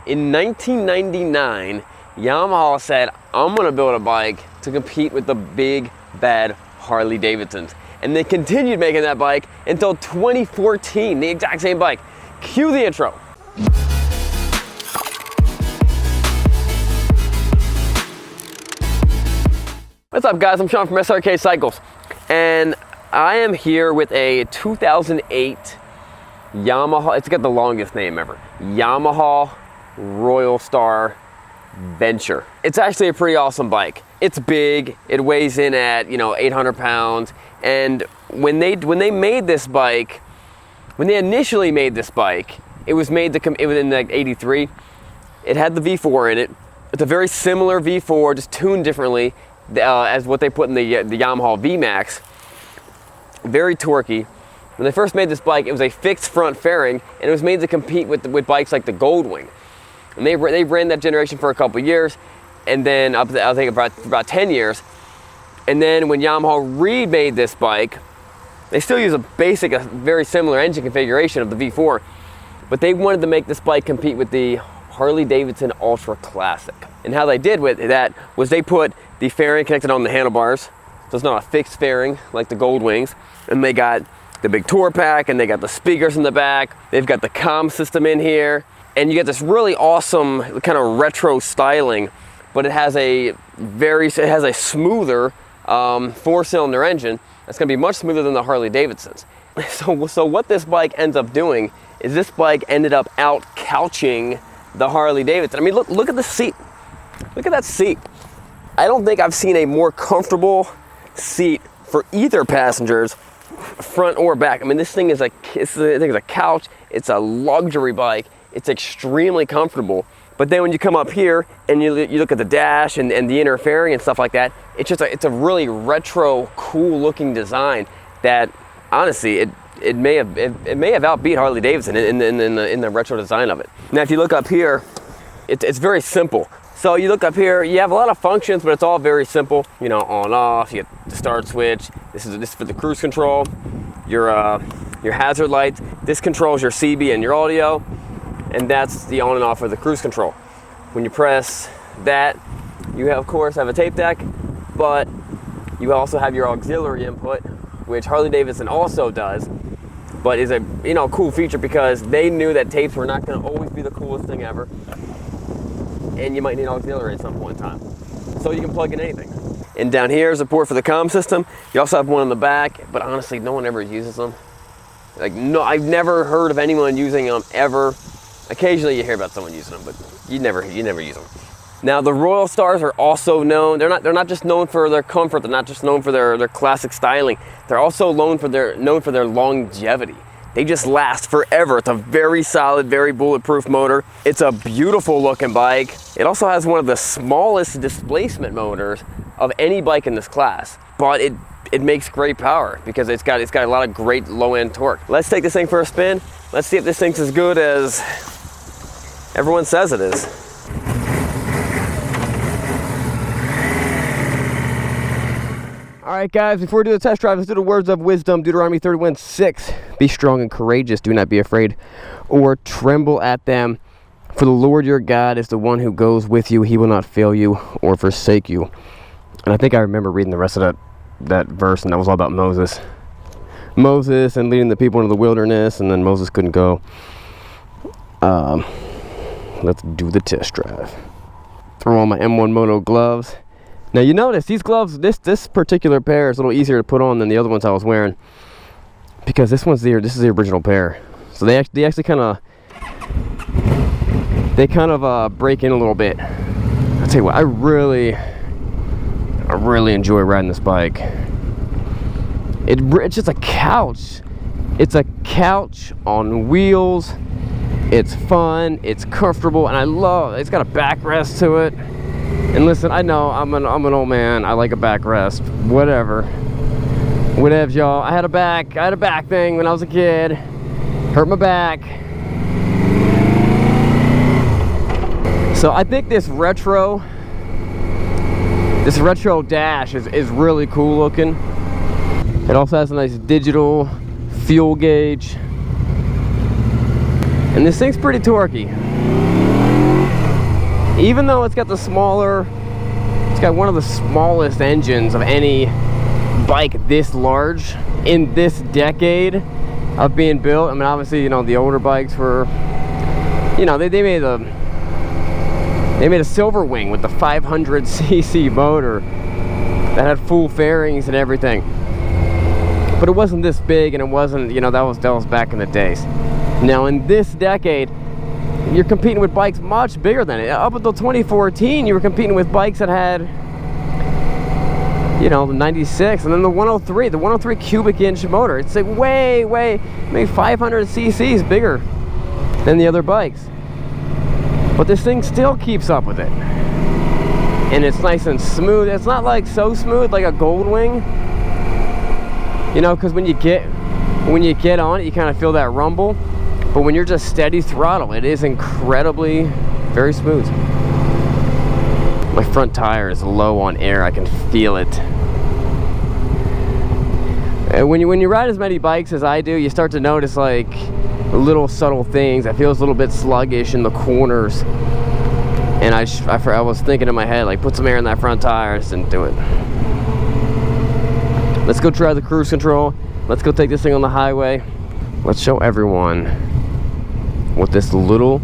In 1999, Yamaha said, I'm gonna build a bike to compete with the big, bad Harley-Davidsons. And they continued making that bike until 2014, the exact same bike. Cue the intro. What's up, guys? I'm Sean from Srkcycles, and I am here with a 2008 Yamaha, it's got the longest name ever, Yamaha Royal Star Venture. It's actually a pretty awesome bike. It's big, it weighs in at 800 pounds, and when they made this bike, when they initially made this bike, it was made it was in like '83. It had the V4 in it. It's a very similar V4, just tuned differently as what they put in the Yamaha VMAX. Very torquey. When they first made this bike, it was a fixed front fairing, and it was made to compete with bikes like the Goldwing. And they ran that generation for a couple of years, and then up to, I think about 10 years. And then when Yamaha remade this bike, they still use a very similar engine configuration of the V4, but they wanted to make this bike compete with the Harley-Davidson Ultra Classic. And how they did with that was they put the fairing connected on the handlebars, so it's not a fixed fairing like the Goldwings, and they got the big tour pack, and they got the speakers in the back, they've got the comm system in here, and you get this really awesome kind of retro styling, but it has a smoother 4-cylinder engine that's going to be much smoother than the Harley-Davidsons. So what this bike ends up doing is this bike ended up out couching the Harley-Davidson. I mean, look at the seat. Look at that seat. I don't think I've seen a more comfortable seat for either passengers, front or back. I mean, this thing is a couch. It's a luxury bike. It's extremely comfortable. But then when you come up here and you look at the dash and the inner fairing and stuff like that, it's a really retro, cool looking design that honestly it may have outbeat Harley-Davidson in the retro design of it. Now, if you look up here, it's very simple. So you look up here, you have a lot of functions, but it's all very simple. On off. You get the start switch. This is for the cruise control. Your hazard lights. This controls your CB and your audio, and that's the on and off for the cruise control. When you press that, you of course have a tape deck, but you also have your auxiliary input, which Harley-Davidson also does, but is a cool feature because they knew that tapes were not going to always be the coolest thing ever, and you might need auxiliary at some point in time. So you can plug in anything. And down here is a port for the comm system. You also have one in the back, but honestly, no one ever uses them. I've never heard of anyone using them ever. Occasionally you hear about someone using them, but you never use them. Now, the Royal Stars are also known, they're not just known for their comfort, they're not just known for their classic styling, they're also known for their longevity. They just last forever. It's a very solid, very bulletproof motor. It's a beautiful looking bike. It also has one of the smallest displacement motors of any bike in this class, but it makes great power because it's got a lot of great low end torque. Let's take this thing for a spin. Let's see if this thing's as good as everyone says it is. All right, guys, before we do the test drive, let's do the words of wisdom. Deuteronomy 31:6. Be strong and courageous. Do not be afraid or tremble at them. For the Lord your God is the one who goes with you. He will not fail you or forsake you. And I think I remember reading the rest of that verse, and that was all about Moses. Moses and leading the people into the wilderness, and then Moses couldn't go. Let's do the test drive. Throw on my M1 Moto gloves. Now you notice these gloves, this particular pair is a little easier to put on than the other ones I was wearing, because this is the original pair. So they actually kind of break in a little bit. I'll tell you what, I really enjoy riding this bike. It's just a couch. It's a couch on wheels. It's fun, it's comfortable, and I love it's got a backrest to it. And listen, I know I'm an old man. I like a backrest. Whatever, y'all. I had a back thing when I was a kid. Hurt my back. So I think this retro dash is really cool looking. It also has a nice digital fuel gauge. And this thing's pretty torquey. even though it's got the smaller, it's got one of the smallest engines of any bike this large in this decade of being built. I mean, obviously, you know, the older bikes were, you know, they made a silver wing with the 500cc motor that had full fairings and everything, but it wasn't this big, and it wasn't, you know, that was back in the days. Now in this decade, you're competing with bikes much bigger than it. Up until 2014, you were competing with bikes that had, you know, the 96, and then the 103 cubic inch motor. It's like way, maybe 500 cc's bigger than the other bikes. But this thing still keeps up with it. And it's nice and smooth. It's not like so smooth like a Goldwing, you know, because when you get on it, you kind of feel that rumble. But when you're just steady throttle, it is incredibly very smooth. My front tire is low on air. I can feel it. And when you ride as many bikes as I do, you start to notice like little subtle things. It feels a little bit sluggish in the corners. And I was thinking in my head, like, put some air in that front tire. I just didn't do it. Let's go try the cruise control. Let's go take this thing on the highway. Let's show everyone what this little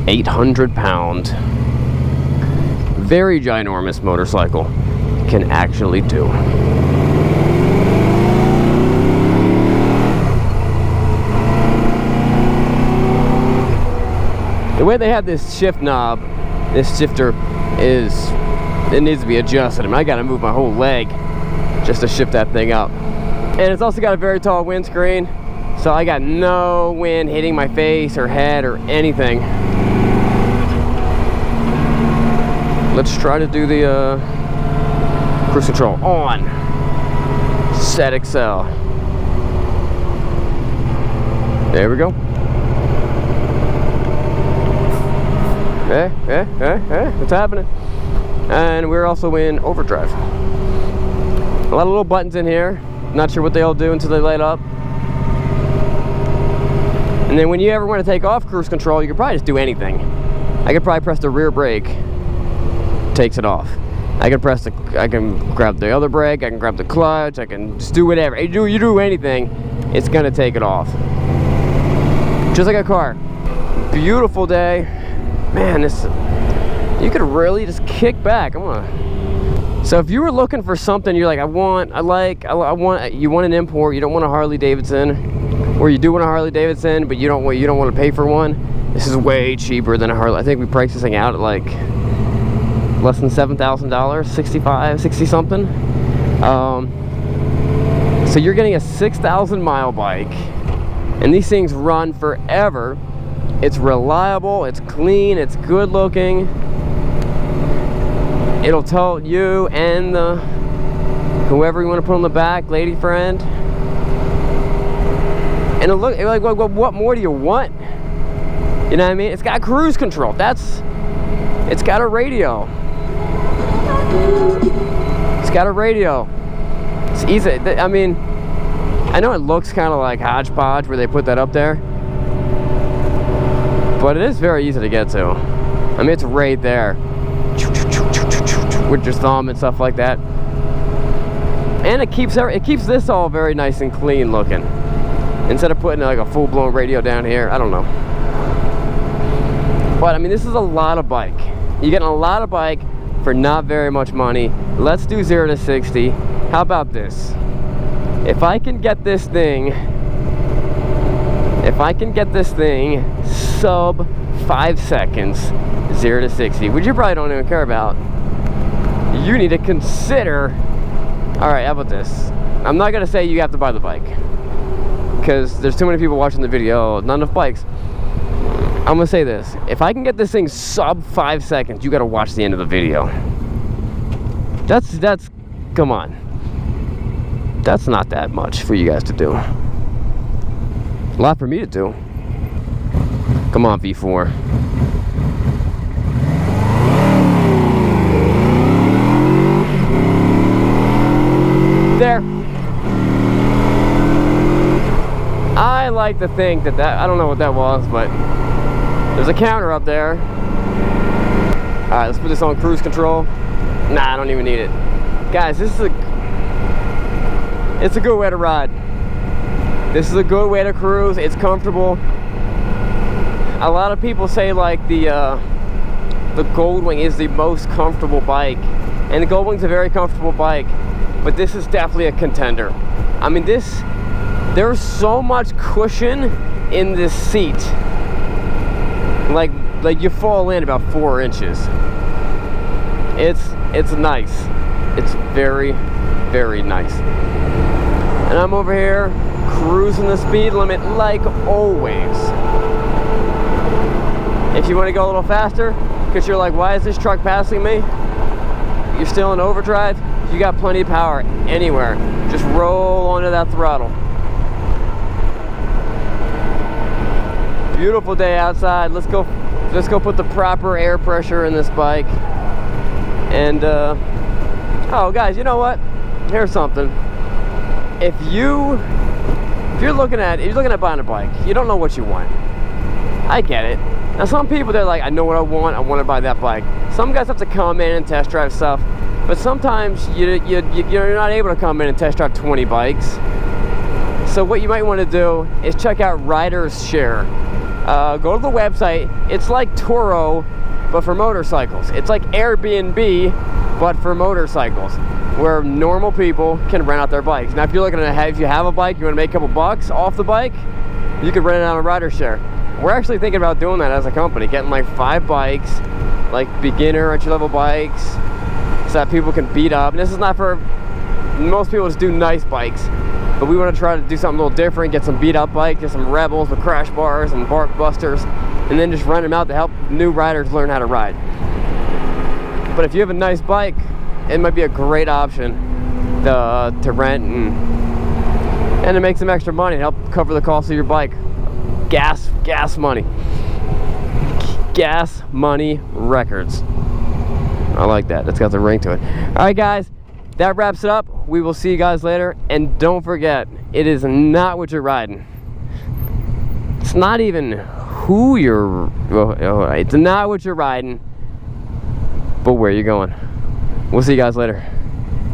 800-pound, very ginormous motorcycle can actually do. The way they have this shift knob, this shifter, it needs to be adjusted. I mean, I gotta move my whole leg just to shift that thing up. And it's also got a very tall windscreen, so I got no wind hitting my face or head or anything. Let's try to do the cruise control on. Set Excel. There we go. What's happening? And we're also in overdrive. A lot of little buttons in here. Not sure what they all do until they light up. And then when you ever want to take off cruise control, you could probably just do anything. I could probably press the rear brake, takes it off. I can grab the other brake, I can grab the clutch, I can just do whatever. You do anything, it's gonna take it off. Just like a car. Beautiful day. Man, you could really just kick back. So if you were looking for something, you're like, you want an import, you don't want a Harley-Davidson, or you do want a Harley-Davidson, but you don't want to pay for one. This is way cheaper than a Harley. I think we priced this thing out at like less than $7,000, 60 something. So you're getting a 6,000 mile bike, and these things run forever. It's reliable, it's clean, it's good looking. It'll tow you and whoever you want to put on the back, lady friend. And it'll look like, what more do you want? You know what I mean? It's got cruise control. It's got a radio. It's got a radio. It's easy. I mean, I know it looks kind of like hodgepodge where they put that up there, but it is very easy to get to. I mean, it's right there with your thumb and stuff like that. And it keeps this all very nice and clean looking, instead of putting like a full-blown radio down here. I don't know. But I mean, this is a lot of bike. You're getting a lot of bike for not very much money. Let's do 0 to 60. How about this? If I can get this thing sub 5 seconds, 0 to 60, which you probably don't even care about, you need to consider. All right, how about this? I'm not gonna say you have to buy the bike, because there's too many people watching the video, not enough bikes. I'm gonna say this: if I can get this thing sub 5 seconds, you gotta watch the end of the video. That's come on. That's not that much for you guys to do. A lot for me to do. Come on, V4. There. I like to think that I don't know what that was, but there's a counter up there. Alright, let's put this on cruise control. Nah, I don't even need it. Guys, it's a good way to ride. This is a good way to cruise. It's comfortable. A lot of people say like the Goldwing is the most comfortable bike, and the Goldwing's a very comfortable bike, but this is definitely a contender. I mean, there's so much cushion in this seat, like you fall in about 4 inches. It's nice. It's very, very nice. And I'm over here cruising the speed limit like always. If you want to go a little faster, because you're like, why is this truck passing me? You're still in overdrive, you got plenty of power anywhere. Just roll onto that throttle. Beautiful day outside. Let's go put the proper air pressure in this bike. And oh guys, you know what? Here's something. If you're looking at buying a bike, you don't know what you want. I get it. Now some people, they're like, I know what I want to buy that bike. Some guys have to come in and test drive stuff, but sometimes you're not able to come in and test drive 20 bikes. So what you might want to do is check out Riders Share. Go to the website. It's like Turo, but for motorcycles. It's like Airbnb, but for motorcycles, where normal people can rent out their bikes. Now if you're looking at, if you have a bike, you want to make a couple bucks off the bike, you can rent it out on Riders Share. We're actually thinking about doing that as a company, getting like 5 bikes, like beginner entry-level bikes, so that people can beat up. And this is not for, most people just do nice bikes, but we want to try to do something a little different, get some beat up bikes, get some Rebels with crash bars and bark busters, and then just rent them out to help new riders learn how to ride. But if you have a nice bike, it might be a great option to rent and to make some extra money and help cover the cost of your bike. Gas money. Gas money records. I like that. That's got the ring to it. Alright guys, that wraps it up. We will see you guys later. And don't forget, it is not what you're riding. It's not even who you're... It's not what you're riding, but where you're going. We'll see you guys later.